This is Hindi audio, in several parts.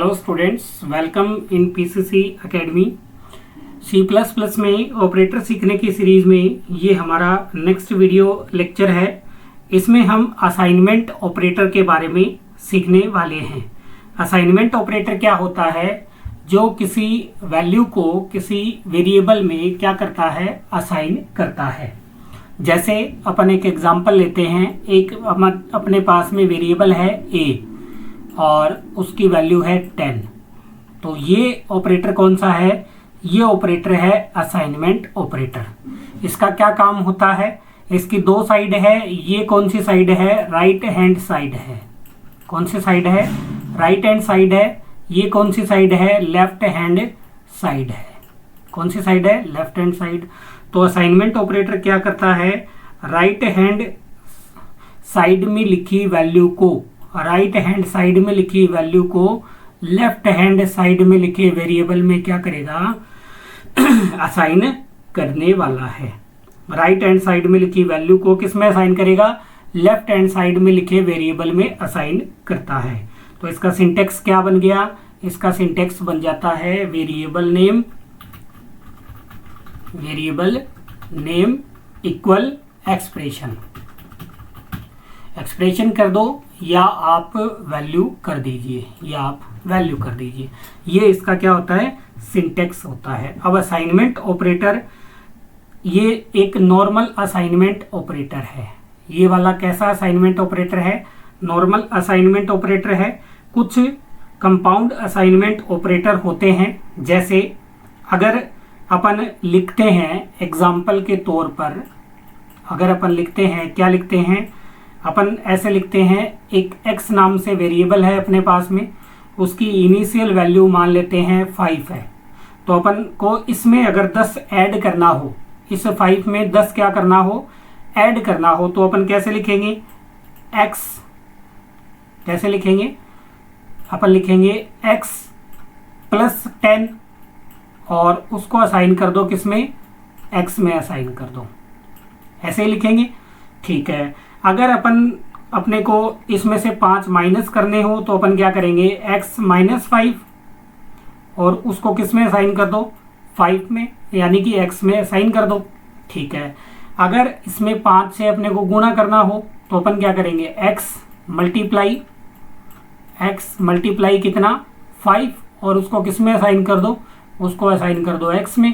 Hello students, welcome in PCC academy. C++ में ऑपरेटर सीखने की सीरीज में ये हमारा नेक्स्ट वीडियो लेक्चर है। इसमें हम असाइनमेंट ऑपरेटर के बारे में सीखने वाले हैं। असाइनमेंट ऑपरेटर क्या होता है? जो किसी वैल्यू को किसी वेरिएबल में क्या करता है, असाइन करता है। जैसे अपन एक एग्जांपल लेते हैं। एक अपने पास में वेरिएबल है a और उसकी वैल्यू है 10। तो ये ऑपरेटर कौन सा है? ये ऑपरेटर है असाइनमेंट ऑपरेटर। इसका क्या काम होता है? इसकी दो साइड है। ये कौन सी साइड है? राइट हैंड साइड है। कौन सी साइड है? राइट हैंड साइड है। ये कौन सी साइड है? लेफ्ट हैंड साइड है। कौन सी साइड है? Left hand side. तो असाइनमेंट ऑपरेटर क्या करता है? राइट हैंड साइड में लिखी वैल्यू को, राइट हैंड साइड में लिखी वैल्यू को लेफ्ट हैंड साइड में लिखे वेरिएबल में क्या करेगा? असाइन करने वाला है। राइट हैंड साइड में लिखी वैल्यू को किस में असाइन करेगा? लेफ्ट हैंड साइड में लिखे वेरिएबल में असाइन करता है। तो इसका सिंटेक्स क्या बन गया? इसका सिंटेक्स बन जाता है variable name equal expression. Expression कर दो या आप वैल्यू कर दीजिए, ये इसका क्या होता है? सिंटेक्स होता है। अब असाइनमेंट ऑपरेटर, ये एक नॉर्मल असाइनमेंट ऑपरेटर है। ये वाला कैसा असाइनमेंट ऑपरेटर है? नॉर्मल असाइनमेंट ऑपरेटर है। कुछ कंपाउंड असाइनमेंट ऑपरेटर होते हैं। जैसे अगर अपन लिखते हैं एग्जाम्पल के तौर पर, अगर अपन लिखते हैं, क्या लिखते हैं? अपन ऐसे लिखते हैं, एक x नाम से वेरिएबल है अपने पास में, उसकी इनिशियल वैल्यू मान लेते हैं 5 है। तो अपन को इसमें अगर 10 ऐड करना हो, इस 5 में 10 क्या करना हो? ऐड करना हो, तो अपन कैसे लिखेंगे? x कैसे लिखेंगे? अपन लिखेंगे x प्लस 10 और उसको असाइन कर दो किसमें? x में असाइन कर दो। ऐसे ही लिखेंगे, ठीक है। अगर अपन अपने को इसमें से 5 माइनस करने हो तो अपन क्या करेंगे? x माइनस 5 और उसको किस में असाइन कर दो? 5 में, यानी कि x में असाइन कर दो, ठीक है। अगर इसमें 5 से अपने को गुणा करना हो तो अपन क्या करेंगे? x मल्टीप्लाई कितना? 5 और उसको किस में असाइन कर दो? उसको असाइन कर दो x में।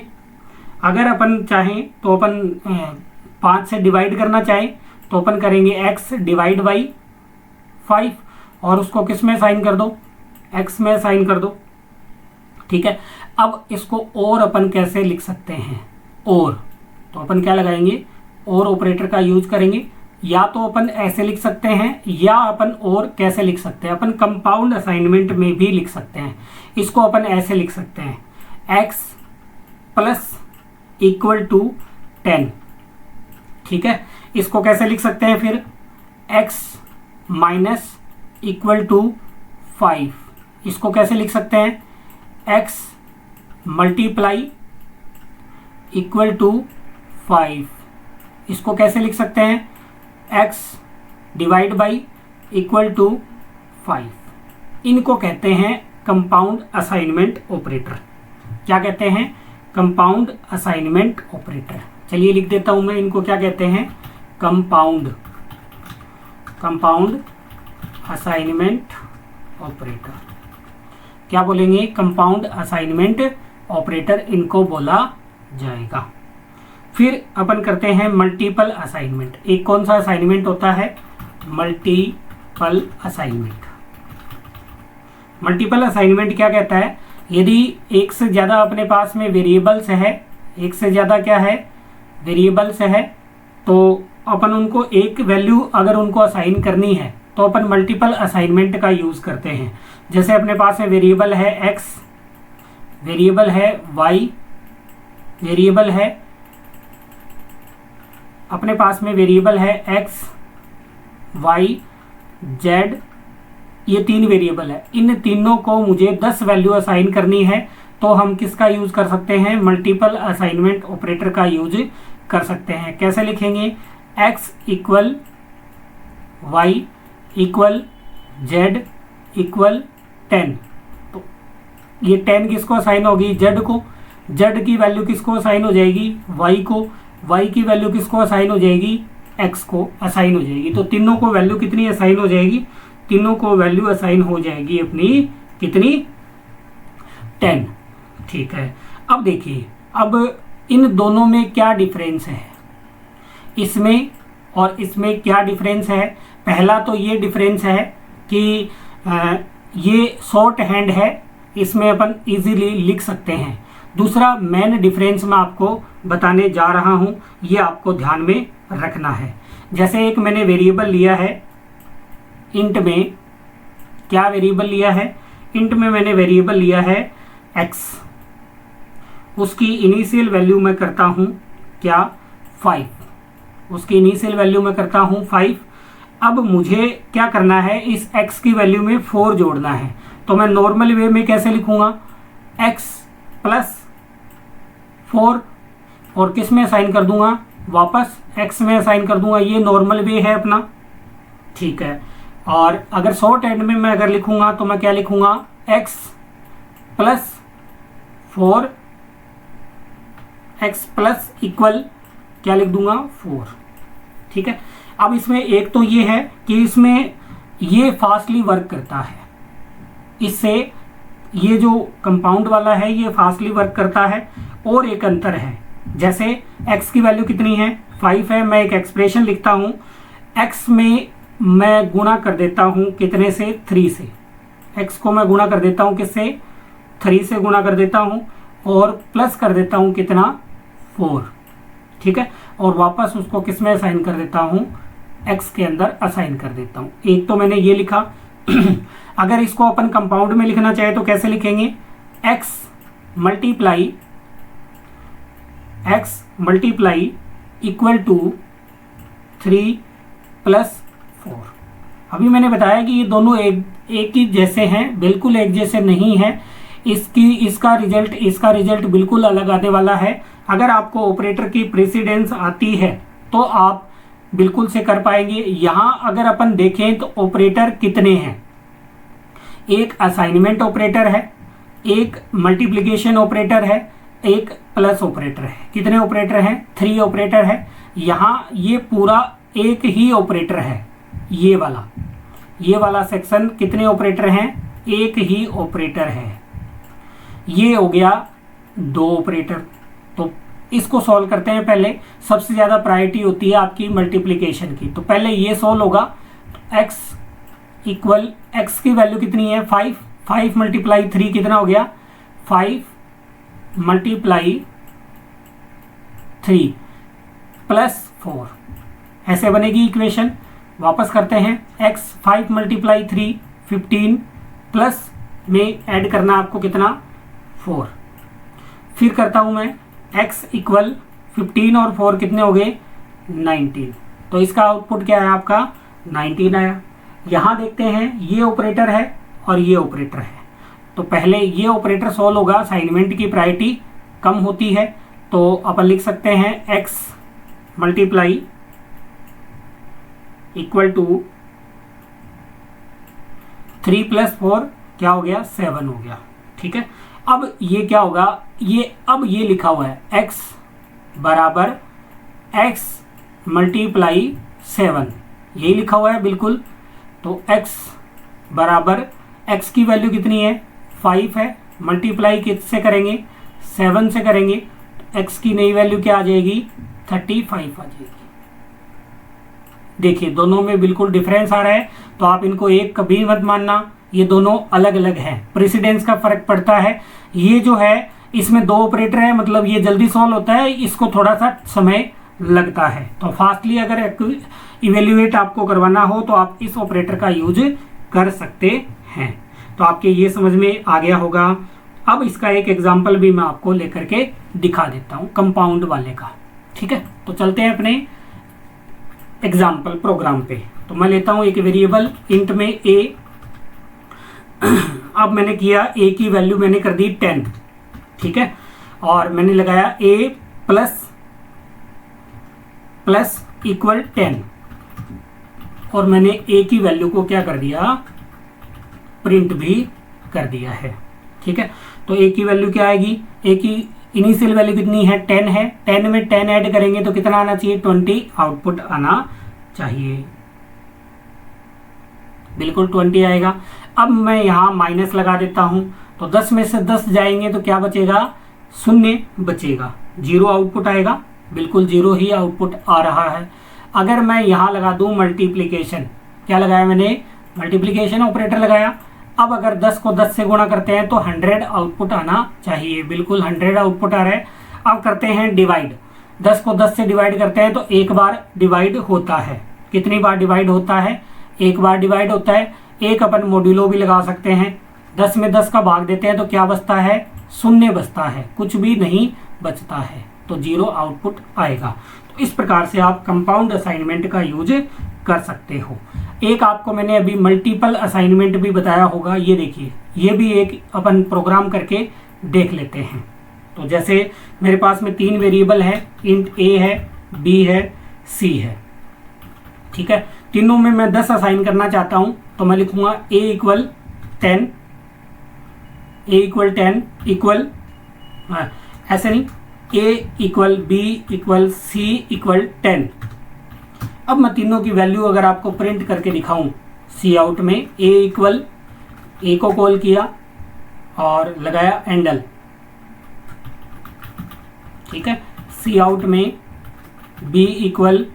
अगर अपन चाहें तो अपन 5 से डिवाइड करना चाहें तो अपन करेंगे x डिवाइड बाई 5 और उसको किस में साइन कर दो? x में साइन कर दो, ठीक है। अब इसको और अपन कैसे लिख सकते हैं? और तो अपन क्या लगाएंगे? और ऑपरेटर का यूज करेंगे। या तो अपन ऐसे लिख सकते हैं, या अपन और कैसे लिख सकते हैं? अपन कंपाउंड असाइनमेंट में भी लिख सकते हैं। इसको अपन ऐसे लिख सकते हैं, x प्लस इक्वल टू 10, ठीक है। इसको कैसे लिख सकते हैं फिर? x minus equal to 5। इसको कैसे लिख सकते हैं? x multiply equal to 5। इसको कैसे लिख सकते हैं? x divide by equal to 5। इनको कहते हैं कंपाउंड असाइनमेंट ऑपरेटर। क्या कहते हैं? Compound assignment operator. चलिए लिख देता हूं मैं इनको। क्या कहते हैं? Compound assignment operator. क्या बोलेंगे? कंपाउंड असाइनमेंट ऑपरेटर इनको बोला जाएगा। फिर अपन करते हैं मल्टीपल असाइनमेंट। एक कौन सा असाइनमेंट होता है? Multiple assignment. मल्टीपल असाइनमेंट क्या कहता है? यदि एक से ज्यादा अपने पास में वेरिएबल्स है, एक से ज्यादा क्या है? वेरिएबल्स है, तो अपन उनको एक वैल्यू अगर उनको असाइन करनी है तो अपन मल्टीपल असाइनमेंट का यूज करते हैं। जैसे अपने पास में वेरिएबल है x, वेरिएबल है y, वेरिएबल है अपने पास में वेरिएबल है x, y, z, ये 3 वेरिएबल है। इन तीनों को मुझे 10 वैल्यू असाइन करनी है, तो हम किसका यूज कर सकते हैं? मल्टीपल असाइनमेंट ऑपरेटर का यूज कर सकते हैं। कैसे लिखेंगे? x equal y equal z equal 10। तो ये 10 किसको असाइन होगी, जेड को, जेड की वैल्यू किसको असाइन हो जाएगी, वाई को, वाई की वैल्यू किसको असाइन हो जाएगी, एक्स को असाइन हो जाएगी। तो तीनों को वैल्यू कितनी असाइन हो जाएगी, तीनों को वैल्यू असाइन हो जाएगी अपनी कितनी, 10। ठीक है, अब देखिए अब इन दोनों में क्या डिफरेंस है, इसमें और इसमें क्या डिफरेंस है। पहला तो ये डिफरेंस है कि ये शॉर्ट हैंड है, इसमें अपन इजीली लिख सकते हैं। दूसरा मेन डिफरेंस मैं आपको बताने जा रहा हूँ, ये आपको ध्यान में रखना है। जैसे एक मैंने वेरिएबल लिया है इंट में, क्या वेरिएबल लिया है, इंट में मैंने वेरिएबल लिया है x, उसकी इनिशियल वैल्यू मैं करता हूँ क्या, 5, उसकी इनिशियल वैल्यू मैं करता हूँ 5। अब मुझे क्या करना है, इस x की वैल्यू में 4 जोड़ना है। तो मैं नॉर्मल वे में कैसे लिखूंगा, x प्लस 4, और किस में असाइन कर दूंगा, वापस x में असाइन कर दूंगा। ये नॉर्मल वे है अपना, ठीक है। और अगर शॉर्ट हैंड में मैं अगर लिखूंगा तो मैं क्या लिखूंगा, x plus 4, x plus equal क्या लिख दूंगा, 4। ठीक है, अब इसमें एक तो ये है कि इसमें ये फास्टली वर्क करता है, इससे ये जो कंपाउंड वाला है ये फास्टली वर्क करता है। और एक अंतर है, जैसे x की वैल्यू कितनी है, 5 है, मैं एक एक्सप्रेशन लिखता हूँ, x में मैं गुणा कर देता हूँ कितने से, 3 से, x को मैं गुणा कर देता हूँ किससे, 3 से गुणा कर देता हूँ, और प्लस कर देता हूँ कितना, 4। ठीक है, और वापस उसको किस में असाइन कर देता हूँ, x के अंदर असाइन कर देता हूँ। एक तो मैंने ये लिखा। अगर इसको अपन कंपाउंड में लिखना चाहे तो कैसे लिखेंगे, x multiply equal to 3 plus 4। अभी मैंने बताया कि ये दोनों एक ही जैसे हैं, बिल्कुल एक जैसे नहीं है। इसका रिजल्ट बिल्कुल अलग आने वाला है। अगर आपको ऑपरेटर की प्रेसिडेंस आती है तो आप बिल्कुल से कर पाएंगे। यहाँ अगर अपन देखें तो ऑपरेटर कितने हैं, एक असाइनमेंट ऑपरेटर है, एक मल्टीप्लिकेशन ऑपरेटर है, एक प्लस ऑपरेटर है। कितने ऑपरेटर हैं, 3 ऑपरेटर है। यहाँ ये पूरा एक ही ऑपरेटर है, ये वाला सेक्शन कितने ऑपरेटर हैं, एक ही ऑपरेटर है। ये हो गया 2 ऑपरेटर। तो इसको सॉल्व करते हैं। पहले सबसे ज़्यादा प्रायोरिटी होती है आपकी मल्टीप्लिकेशन की, तो पहले ये सॉल्व होगा। x इक्वल, x की वैल्यू कितनी है, 5 मल्टीप्लाई 3 कितना हो गया, 5 मल्टीप्लाई 3 प्लस 4, ऐसे बनेगी इक्वेशन। वापस करते हैं, x 5 मल्टीप्लाई 3 15 प्लस में ऐड करना आपको कितना, 4। फिर करता हूं मैं, x इक्वल 15 और 4 कितने हो गए, 19। तो इसका आउटपुट क्या है आपका, 19 आया। यहाँ देखते हैं ये ऑपरेटर है और ये ऑपरेटर है। तो पहले ये ऑपरेटर सॉल्व होगा, असाइनमेंट की प्रायोरिटी कम होती है। तो अपन लिख सकते हैं x multiply equal to 3 plus 4 क्या हो गया, 7 हो गया। ठीक है, अब ये क्या होगा, अब ये लिखा हुआ है x बराबर x मल्टीप्लाई 7, यही लिखा हुआ है बिल्कुल। तो x बराबर, x की वैल्यू कितनी है, 5 है, मल्टीप्लाई किससे करेंगे, 7 से करेंगे। x की नई वैल्यू क्या आ जाएगी, 35 आ जाएगी। देखिए दोनों में बिल्कुल डिफरेंस आ रहा है, तो आप इनको एक कभी मत मानना, ये दोनों अलग अलग हैं। प्रेसिडेंस का फर्क पड़ता है। ये जो है इसमें 2 ऑपरेटर है, मतलब ये जल्दी सॉल्व होता है, इसको थोड़ा सा समय लगता है। तो फास्टली अगर इवेल्युएट आपको करवाना हो तो आप इस ऑपरेटर का यूज कर सकते हैं। तो आपके ये समझ में आ गया होगा। अब इसका एक एग्जाम्पल भी मैं आपको लेकर के दिखा देता हूँ कंपाउंड वाले का। ठीक है, तो चलते हैं अपने एग्जाम्पल प्रोग्राम पे। तो मैं लेता हूँ एक वेरिएबल इंट में a। अब मैंने किया a की वैल्यू मैंने कर दी 10। ठीक है, और मैंने लगाया a प्लस इक्वल 10, और मैंने a की वैल्यू को क्या कर दिया, प्रिंट भी कर दिया है। ठीक है, तो ए की वैल्यू क्या आएगी, ए की इनिशियल वैल्यू कितनी है 10 है, 10 में 10 ऐड करेंगे तो कितना आना चाहिए 20 आउटपुट आना चाहिए, बिल्कुल 20 आएगा। अब मैं यहाँ माइनस लगा देता हूँ, तो 10 में से 10 जाएंगे तो क्या बचेगा, 0 बचेगा, 0 आउटपुट आएगा, बिल्कुल 0 ही आउटपुट आ रहा है। अगर मैं यहाँ लगा दूँ मल्टीप्लिकेशन, क्या लगाया मैंने, मल्टीप्लिकेशन ऑपरेटर लगाया। अब अगर 10 को 10 से गुणा करते हैं तो 100 आउटपुट आना चाहिए, बिल्कुल 100 आउटपुट आ रहा है। अब करते हैं डिवाइड, 10 को 10 से डिवाइड करते हैं तो एक बार डिवाइड होता है, कितनी बार डिवाइड होता है, एक बार डिवाइड होता है। एक अपन मॉड्यूलो भी लगा सकते हैं, 10 में 10 का भाग देते हैं तो क्या बचता है, 0 बचता है, कुछ भी नहीं बचता है, तो 0 आउटपुट आएगा। तो इस प्रकार से आप कंपाउंड असाइनमेंट का यूज कर सकते हो। एक आपको मैंने अभी मल्टीपल असाइनमेंट भी बताया होगा, ये देखिए, ये भी एक अपन प्रोग्राम करके देख लेते हैं। तो जैसे मेरे पास में 3 वेरिएबल है, इंट ए है, बी है, सी है, ठीक है। तीनों में मैं 10 असाइन करना चाहता हूं, तो मैं लिखूंगा a equal 10, a equal 10 equal, ऐसे नहीं, a equal b equal c equal 10। अब मैं तीनों की वैल्यू अगर आपको प्रिंट करके दिखाऊं, सी आउट में a इक्वल, a को कॉल किया और लगाया एंडल, ठीक है। सी आउट में b इक्वल,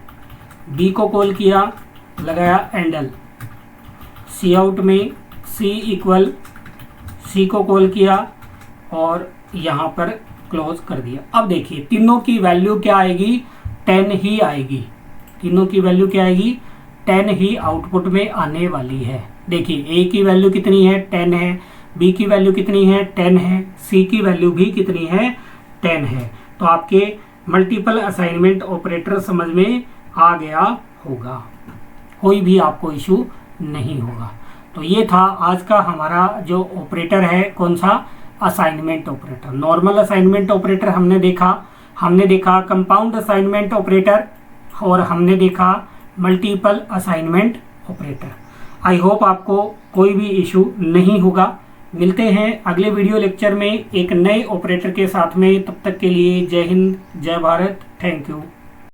b को कॉल किया, लगाया एंडल। सी आउट में c इक्वल, c को कॉल किया और यहाँ पर क्लोज कर दिया। अब देखिए तीनों की वैल्यू क्या आएगी, 10 ही आएगी, तीनों की वैल्यू क्या आएगी, 10 ही आउटपुट में आने वाली है। देखिए a की वैल्यू कितनी है, 10 है, b की वैल्यू कितनी है, 10 है, c की वैल्यू भी कितनी है, 10 है। तो आपके मल्टीपल असाइनमेंट ऑपरेटर समझ में आ गया होगा, कोई भी आपको इशू नहीं होगा। तो ये था आज का हमारा जो ऑपरेटर है, कौन सा, assignment operator. Normal assignment operator हमने देखा कंपाउंड असाइनमेंट ऑपरेटर और हमने देखा multiple assignment operator. I hope आपको कोई भी इशू नहीं होगा। मिलते हैं अगले वीडियो लेक्चर में एक नए ऑपरेटर के साथ में, तब तक के लिए जय हिंद, जय भारत, थैंक यू।